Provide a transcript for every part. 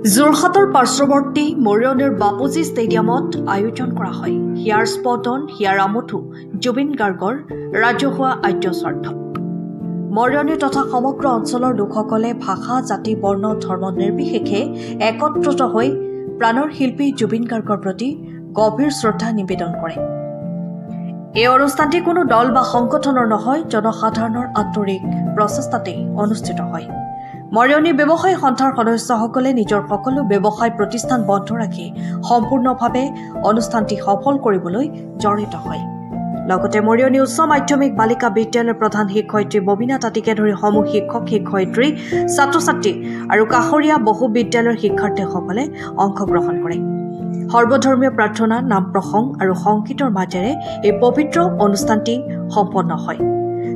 যোৰহাটৰ পাৰ্শ্বৱৰ্তী মৰিয়নিৰ বাপুজী ষ্টেডিয়ামত আয়োজন কৰা হয় হিয়াৰ স্পটন হিয়াৰ আমঠু জুবিন গাৰ্গৰ ৰাজহুৱা আদ্য স্বাৰ্থ। মৰিয়নি তথা সমগ্ৰ অঞ্চলৰ লোকসকলে ভাষা জাতি বৰ্ণ ধৰ্ম নিৰ্বিশেষে একত্ৰিত হৈ প্ৰাণৰ শিল্পী জুবিন গাৰ্গৰ প্ৰতি গভীৰ শ্ৰদ্ধা নিবেদন কৰে। এই অনুষ্ঠানটি কোনো দল বা সংগঠনৰ নহয়, জনসাধাৰণৰ আন্তৰিক প্ৰচেষ্টাতেই অনুষ্ঠিত হয়। মৰিয়নি ব্যৱসায়ী সন্থাৰ সদস্যসকলে নিজৰ সকলো ব্যৱসায় প্ৰতিষ্ঠান বন্ধ ৰাখি সম্পূৰ্ণভাৱে অনুষ্ঠানটি সফল কৰিবলৈ জড়িত হয়। লগতে মৰিয়নি উচ্চ মাধ্যমিক বালিকা বিদ্যালয়ৰ প্ৰধান শিক্ষয়িত্ৰী ববিনা তাঁতীকে ধৰি সমূহ শিক্ষক শিক্ষয়িত্ৰী ছাত্ৰ ছাত্ৰী আৰু কাষৰীয়া বহু বিদ্যালয়ৰ শিক্ষাৰ্থীসকলে অংশগ্ৰহণ কৰে। সৰ্বধৰ্মীয় প্ৰাৰ্থনা, নাম প্ৰসংগ আৰু সংগীতৰ মাজেৰে এই পবিত্ৰ অনুষ্ঠানটি সম্পন্ন হয়।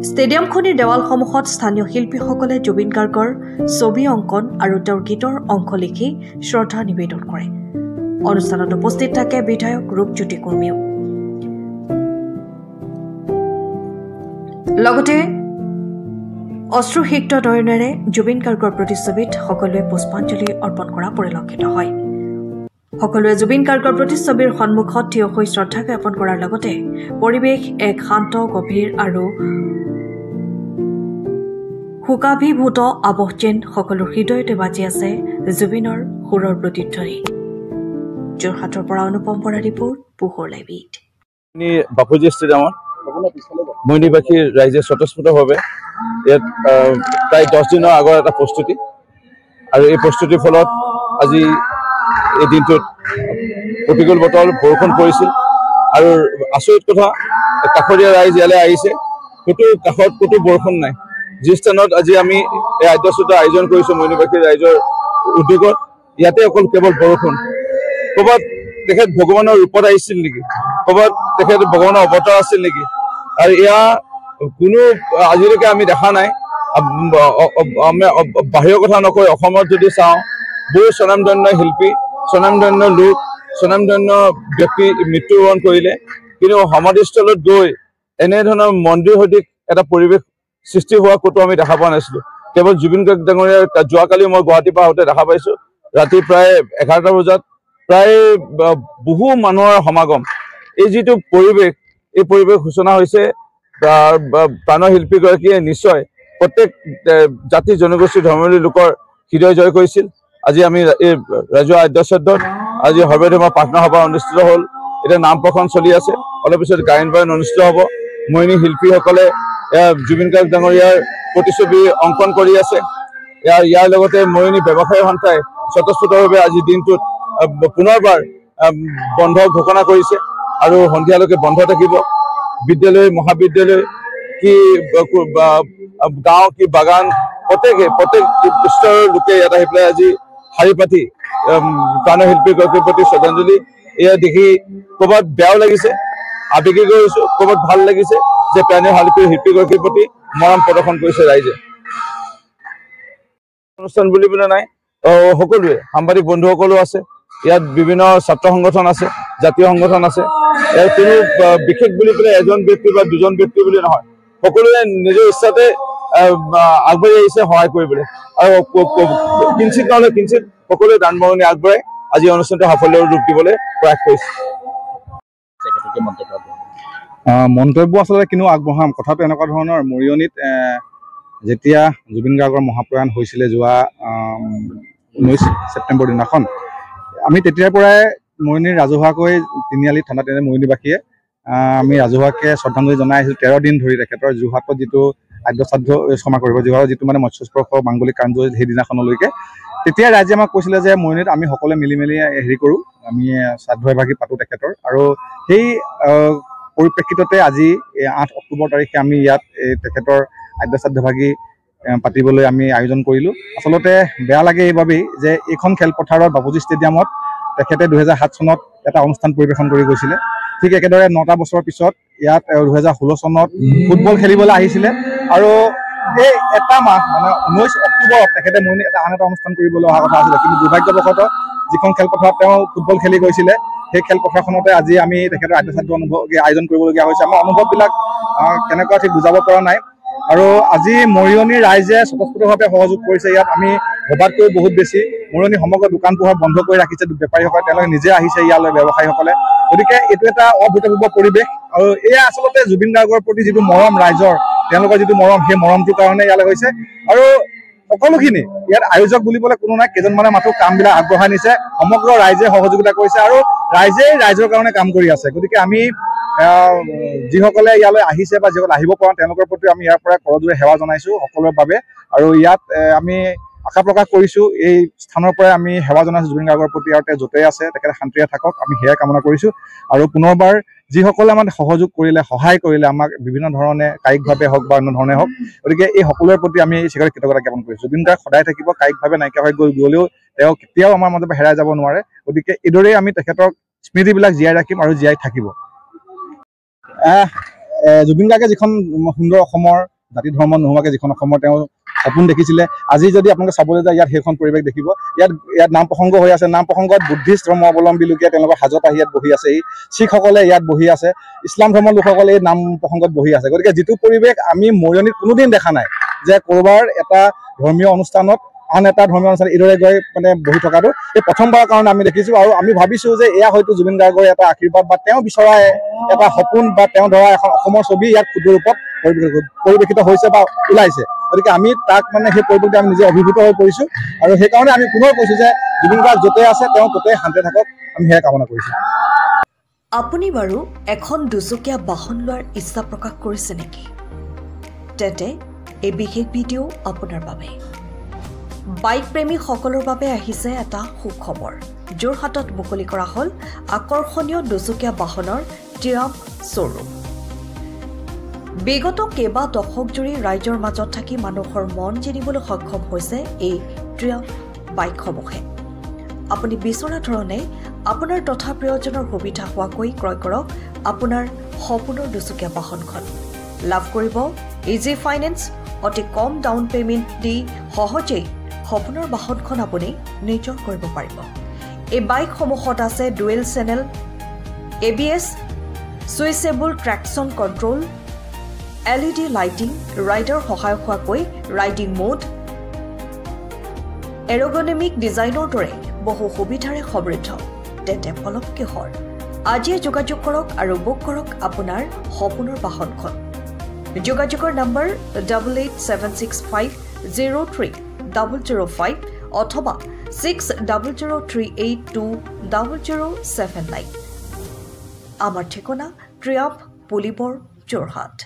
ষ্টেডিয়ামখনিৰ দেৱালসমূহত স্থানীয় শিল্পীসকলে জুবিন গাৰ্গৰ ছবি অংকন আৰু তেওঁৰ গীতৰ অংশ লিখি শ্ৰদ্ধা নিবেদন কৰে। অনুষ্ঠানত উপস্থিত থাকে বিধায়ক ৰূপজ্যোতি কুৰ্মীও। লগতে অশ্ৰুসিক্ত নয়নেৰে জুবিন গাৰ্গৰ প্ৰতিচ্ছবিত সকলোৱে পুষ্পাঞ্জলি অৰ্পণ কৰা পৰিলক্ষিত হয়। সকলোৱে জুবিন গাৰ্গৰ প্ৰতিচ্ছবিৰ সন্মুখত থিয় হৈ শ্ৰদ্ধা জ্ঞাপন কৰাৰ লগতে পৰিৱেশ এক শান্ত, গভীৰ আৰু শোকাভিভূত আবহ যেন সকলো হৃদয়তে বাজি আছে জুবিনৰ সুৰৰ প্ৰতিধ্বনি। যোৰহাটৰ পৰা অনুপম বৰা ৰিপৰ্ট, পোহৰ লাইভ। বাপুজী ষ্টেডিয়ামত মৰিয়নিবাসীৰ ৰাইজে স্বতঃস্ফূৰ্তভাৱে ইয়াত প্ৰায় 10 দিনৰ আগৰ এটা প্ৰস্তুতি, আৰু এই প্ৰস্তুতিৰ ফলত আজি এই দিনটোত প্ৰতিকূল বতৰ, বৰষুণ পৰিছিল। আৰু আচৰিত কথা, কাষৰীয়া ৰাইজ ইয়ালৈ আহিছে, কাষত ক'তো বৰষুণ নাই। যি স্থানত আজি আমি এই আদ্যশ্ৰুত আয়োজন কৰিছোঁ মৰিয়নিবাসীৰ ৰাইজৰ উদ্যোগত, ইয়াতে অকল কেৱল বৰষুণ। ক'ৰবাত তেখেত ভগৱানৰ ৰূপত আহিছিল নেকি, ক'ৰবাত তেখেত ভগৱানৰ অৱতাৰ আছিল নেকি, আৰু এয়া কোনো আজিলৈকে আমি দেখা নাই। বাহিৰৰ কথা নকৈ অসমত যদি চাওঁ, বহু স্বনামধন্য শিল্পী, স্বনামধন্য লোক, স্বনামধন্য ব্যক্তি মৃত্যুবৰণ কৰিলে, কিন্তু সমাধিস্থলত গৈ এনেধৰণৰ মন্দিৰ সদৃশ এটা পৰিৱেশ সৃষ্টি হোৱা ক'তো আমি দেখা পোৱা নাছিলোঁ। কেৱল জুবিন গাৰ্গ ডাঙৰীয়াৰ যোৱাকালি মই গুৱাহাটীৰ পৰা আহোঁতে দেখা পাইছোঁ, ৰাতি প্ৰায় 11টা বজাত প্ৰায় বহু মানুহৰ সমাগম। এই যিটো পৰিৱেশ, এই পৰিৱেশ সূচনা হৈছে প্ৰাণৰ শিল্পীগৰাকীয়ে নিশ্চয় প্ৰত্যেক জাতি জনগোষ্ঠী ধৰ্মাৱলী লোকৰ হৃদয় জয় কৰিছিল। আজি আমি এই ৰাজহুৱা আদ্য শ্ৰাদ্ধত আজি সৰ্বধৰ্ম প্ৰাৰ্থনা সভা অনুষ্ঠিত হ'ল। এতিয়া নাম প্ৰসংগ চলি আছে, অলপ পিছত গায়ন বায়ন অনুষ্ঠিত হ'ব। মৰিয়নি শিল্পীসকলে জুবিন গাৰ্গ ডাঙৰীয়াৰ প্ৰতিচ্ছবি অংকন কৰি আছে। ইয়াৰ লগতে মৰিয়নি ব্যৱসায়ী সন্থাই স্বতঃস্ফূৰ্তভাৱে আজিৰ দিনটোত পুনৰবাৰ বন্ধ ঘোষণা কৰিছে, আৰু সন্ধিয়ালৈকে বন্ধ থাকিব। বিদ্যালয়, মহাবিদ্যালয়, কি গাঁও, কি বাগান, প্ৰত্যেক স্তৰৰ লোকে ইয়াত আহি পেলাই আজি শাৰী পাতি প্ৰাণৰ শিল্পীগৰাকীৰ প্ৰতি শ্ৰদ্ধাঞ্জলি। এয়া দেখি ক'ৰবাত বেয়াও লাগিছে, আৱেগিক হৈছোঁ, ক'ৰবাত ভাল লাগিছে যে প্ৰাণৰ শিল্পীগৰাকীৰ প্ৰতি মৰম প্ৰদৰ্শন কৰিছে ৰাইজে। অনুষ্ঠান বুলিবলৈ নাই, সকলোৱে সাংবাদিক বন্ধুসকলো আছে ইয়াত, বিভিন্ন ছাত্ৰ সংগঠন আছে, জাতীয় সংগঠন আছে। ইয়াৰ কোনো বিশেষ বুলি পেলাই এজন ব্যক্তি বা দুজন ব্যক্তি বুলি নহয়, সকলোৱে নিজৰ ইচ্ছাতে আগবাঢ়ি আহিছে সহায় কৰিবলৈ, আৰু কিঞ্চিত নহ'লে কিঞ্চিত সকলোৱে দান বৰঙণি আগবঢ়াই আজি অনুষ্ঠানটো সাফল্যৰ ৰূপ দিবলৈ প্ৰয়াস কৰিছে। মন্তব্য আচলতে কিনো আগবঢ়াম, কথাটো এনেকুৱা ধৰণৰ, মৰিয়নিত যেতিয়া জুবিন গাৰ্গৰ মহাপ্ৰয়াণ হৈছিলে যোৱা 19 ছেপ্টেম্বৰ দিনাখন, আমি তেতিয়াৰ পৰাই মৰিয়নিৰ ৰাজহুৱাকৈ তিনিআলি থানা মৰিয়নিবাসীয়ে আমি ৰাজহুৱাকৈ শ্ৰদ্ধাঞ্জলি জনাই আহিছোঁ 13 দিন ধৰি। তেখেতৰ যোৰহাটত যিটো আদ্য শ্ৰাদ্ধ ক্ষমা কৰিব, যোৰহাটত যিটো মানে মৎস্যস্পৰ্শ মাংগলিক কাৰ্যসূচী সেইদিনাখনলৈকে, তেতিয়া ৰাইজে আমাক কৈছিলে যে মৰিয়নিত আমি সকলোৱে মিলি কৰোঁ, আমি শ্ৰাদ্ধ এভাগি পাতোঁ তেখেতৰ। আৰু সেই পৰিপ্ৰেক্ষিততে আজি 8 অক্টোবৰ তাৰিখে আমি ইয়াত তেখেতৰ আদ্য শ্ৰাদ্ধভাগী পাতিবলৈ আমি আয়োজন কৰিলোঁ। আচলতে বেয়া লাগে এইবাবেই যে এইখন খেলপথাৰত বাপুজী ষ্টেডিয়ামত তেখেতে 2007 চনত এটা অনুষ্ঠান পৰিৱেশন কৰি গৈছিলে। ঠিক একেদৰে 9টা বছৰৰ পিছত ইয়াত 2016 চনত ফুটবল খেলিবলৈ আহিছিলে, আৰু এই এটা মাহ মানে 19 অক্টোবৰত তেখেতে মৰিয়নিত আন এটা অনুষ্ঠান কৰিবলৈ অহা কথা আছিলে, কিন্তু দুৰ্ভাগ্যবশতঃ যিখন খেলপথাৰত তেওঁ ফুটবল খেলি গৈছিলে সেই খেলপথাৰখনতে আজি আমি তেখেতৰ আদ্য শ্ৰাদ্ধ আয়োজন কৰিবলগীয়া হৈছে। আমাৰ অনুভৱবিলাক কেনেকুৱা ঠিক বুজাব পৰা নাই। আৰু আজি মৰিয়নি ৰাইজে স্বতঃস্ফূৰ্তভাৱে সহযোগ কৰিছে। ইয়াত আমি ভবাতকৈ বহুত বেছি মৰণি সমগ্ৰ দোকান পোহাৰ বন্ধ কৰি ৰাখিছে বেপাৰীসকলে তেওঁলোকে নিজে আহিছে ইয়ালৈ ব্যৱসায়ীসকলে গতিকে এইটো এটা অভূতপূৰ্ব পৰিৱেশ আৰু এয়া আচলতে জুবিন গাৰ্গৰ প্ৰতি যিটো মৰম ৰাইজৰ তেওঁলোকৰ যিটো মৰম সেই মৰমটোৰ কাৰণে ইয়ালৈ হৈছে আৰু সকলোখিনি ইয়াত আয়োজক বুলিবলৈ কোনো নাই কেইজনমানে মাত্ৰ কামবিলাক আগবঢ়াই নিছে সমগ্ৰ ৰাইজে সহযোগিতা কৰিছে আৰু ৰাইজৰ কাৰণে কাম কৰি আছে গতিকে আমি যিসকলে ইয়ালৈ আহিছে বা যিসকলে আহিব পৰা তেওঁলোকৰ প্ৰতি আমি ইয়াৰ পৰা কৰজোৰে সেৱা জনাইছো সকলোৰে বাবে আৰু ইয়াত আমি আশা প্ৰকাশ কৰিছো এই স্থানৰ পৰাই আমি সেৱা জনাইছো জুবিন গাৰ্গৰ প্ৰতি আৰু তেওঁ য'তেই আছে তেখেতে শান্তিৰে থাকক আমি সেয়াই কামনা কৰিছো আৰু পুনৰবাৰ যিসকলে আমাক সহযোগ কৰিলে সহায় কৰিলে আমাক বিভিন্ন ধৰণে কায়িকভাৱে হওক বা অন্য ধৰণে হওক গতিকে এই সকলোৰে প্ৰতি আমি চিৰদিন কৃতজ্ঞতা জ্ঞাপন কৰিছো জুবিন গাৰ্গ সদায় থাকিব কায়িকভাৱে নাইকিয়া হৈ গ'লেও তেওঁ কেতিয়াও আমাৰ মাজৰ পৰা হেৰাই যাব নোৱাৰে গতিকে এইদৰেই আমি তেখেতৰ স্মৃতিবিলাক জীয়াই ৰাখিম আৰু জীয়াই থাকিব জুবিন গাৰ্গে যিখন সুন্দৰ অসমৰ জাতি ধৰ্ম নোহোৱাকৈ যিখন অসমৰ তেওঁ সপোন দেখিছিলে আজি যদি আপোনালোকে চাবলৈ যায় ইয়াত সেইখন পৰিৱেশ দেখিব ইয়াত নাম প্ৰসংগ হৈ আছে নাম প্ৰসংগত বুদ্ধিষ্ট ধৰ্ম অৱলম্বী লোকে তেওঁলোকৰ হাজত আহি ইয়াত বহি আছে শিখসকলে ইয়াত বহি আছে ইছলাম ধৰ্মৰ লোকসকলে এই নাম প্ৰসংগত বহি আছে গতিকে যিটো পৰিৱেশ আমি মৰিয়নিত কোনোদিন দেখা নাই যে ক'ৰবাৰ এটা ধৰ্মীয় অনুষ্ঠানত আন এটা ধৰ্মীয় অনুষ্ঠান এইদৰে গৈ মানে বহি থকাটো এই প্ৰথমবাৰৰ কাৰণে আমি দেখিছোঁ আৰু আমি ভাবিছোঁ যে এয়া হয়তো জুবিন গাৰ্গৰ এটা আশীৰ্বাদ বা তেওঁ বিচৰা এটা সপোন বা তেওঁ ধৰা এখন অসমৰ ছবি ইয়াত ক্ষুদ্ৰ ৰূপত পৰিৱেশিত হৈছে বা ওলাইছে গতিকে আমি তাক মানে সেই পৰিৱেশটো আমি নিজে অভিভূত হৈ পৰিছোঁ আৰু সেইকাৰণে আমি পুনৰ কৈছোঁ যে জুবিন গাৰ্গ য'তে আছে তেওঁ ত'তে শান্তি থাকক আমি সেয়া কামনা কৰিছোঁ আপুনি বাৰু এখন দুচকীয়া বাহন লোৱাৰ ইচ্ছা প্ৰকাশ কৰিছে নেকি তেন্তে এই বিশেষ ভিডিঅ' আপোনাৰ বাবে বাইক প্ৰেমীসকলৰ বাবে আহিছে এটা সুখবৰ যোৰহাটত মুকলি কৰা হ'ল আকৰ্ষণীয় দুচকীয়া বাহনৰ ট্ৰিয়াম্ফ শ্ব'ৰুম বিগত কেইবা দশক জুৰি ৰাইজৰ মাজত থাকি মানুহৰ মন জিনিবলৈ সক্ষম হৈছে এই ট্ৰিয়াম্ফ বাইকসমূহে আপুনি বিচৰা ধৰণে আপোনাৰ তথা প্ৰিয়জনৰ সুবিধা হোৱাকৈ ক্ৰয় কৰক আপোনাৰ সপোনৰ দুচকীয়া বাহনখন লাভ কৰিব ইজি ফাইনেন্স অতি কম ডাউন পেমেণ্ট দি সহজেই সপোনৰ বাহনখন আপুনি নিজৰ কৰিব পাৰিব এই বাইকসমূহত আছে dual channel ABS switchable traction control LED lighting rider সহায়ক হোৱাকৈ ৰাইডিং মোড এৰগনমিক ডিজাইনৰ দৰে বহু সুবিধাৰে সমৃদ্ধ তেন্তে ফলক কিহৰ আজিয়ে যোগাযোগ কৰক আৰু বুক কৰক আপোনাৰ সপোনৰ বাহনখন যোগাযোগৰ নম্বৰ 8876503005 অথবা 6003820079 আমাৰ ঠিকনা ট্ৰিয়াম্ফ পুলিবৰ যোৰহাট